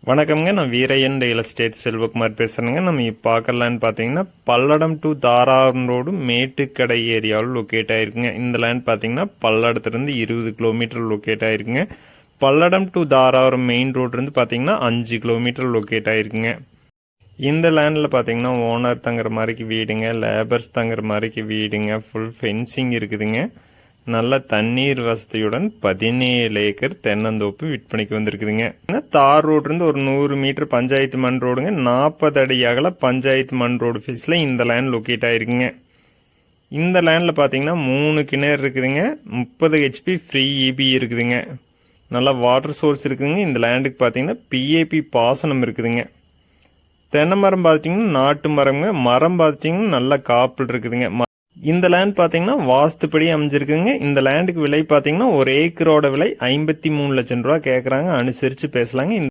வணக்கம்ங்க. நான் Veeraiyan real estate Selvakumar பேசுகிறேங்க. நம்ம இப்போ பார்க்கலான்னு பார்த்தீங்கன்னா பல்லடம் டு தாராபுரம் ரோடு மேட்டுக்கடை ஏரியாவில் லொக்கேட் ஆகிருக்குங்க. இந்த லேண்ட் பார்த்தீங்கன்னா பல்லடத்துலேருந்து 20 கிலோமீட்டர் லொக்கேட் ஆகிருக்குங்க. பல்லடம் டு தாராபுரம் மெயின் ரோட்லேருந்து பார்த்தீங்கன்னா 5 கிலோமீட்டர் லொக்கேட் ஆகிருக்குங்க. இந்த லேண்டில் பார்த்தீங்கன்னா ஓனர் தங்குற மாதிரிக்கு வீடுங்க, லேபர்ஸ் தங்குற மாதிரிக்கு வீடுங்க, ஃபுல் ஃபென்சிங் இருக்குதுங்க. நல்ல தண்ணீர் வசதியுடன் 17 ஏக்கர் தென்னந்தோப்பு விற்பனைக்கு வந்திருக்குதுங்க. தார் ரோட்லேருந்து ஒரு 100 மீட்டர் பஞ்சாயத்து மண் ரோடுங்க, 40 அடி அகல பஞ்சாயத்து மண் ரோடு ஃபீஸில் இந்த லேண்ட் லொக்கேட் ஆகிருக்குங்க. இந்த லேண்டில் பார்த்தீங்கன்னா 3 கிணறு இருக்குதுங்க, 30 ஹெச்பி ஃப்ரீ இபி இருக்குதுங்க. நல்லா வாட்டர் சோர்ஸ் இருக்குதுங்க. இந்த லேண்டுக்கு பார்த்தீங்கன்னா பிஏபி பாசனம் இருக்குதுங்க. தென்னை மரம் பார்த்தீங்கன்னா நாட்டு மரம்ங்க, மரம் பார்த்தீங்கன்னா நல்ல காப்பில் இருக்குதுங்க. இந்த லேண்ட் பார்த்தீங்கன்னா வாஸ்துப்படி அமைஞ்சிருக்குங்க. இந்த லேண்டுக்கு விலை பார்த்தீங்கன்னா ஒரு ஏக்கரோட விலை 53 லட்சம் ரூபா கேட்குறாங்க. அனுசரித்து பேசலாங்க.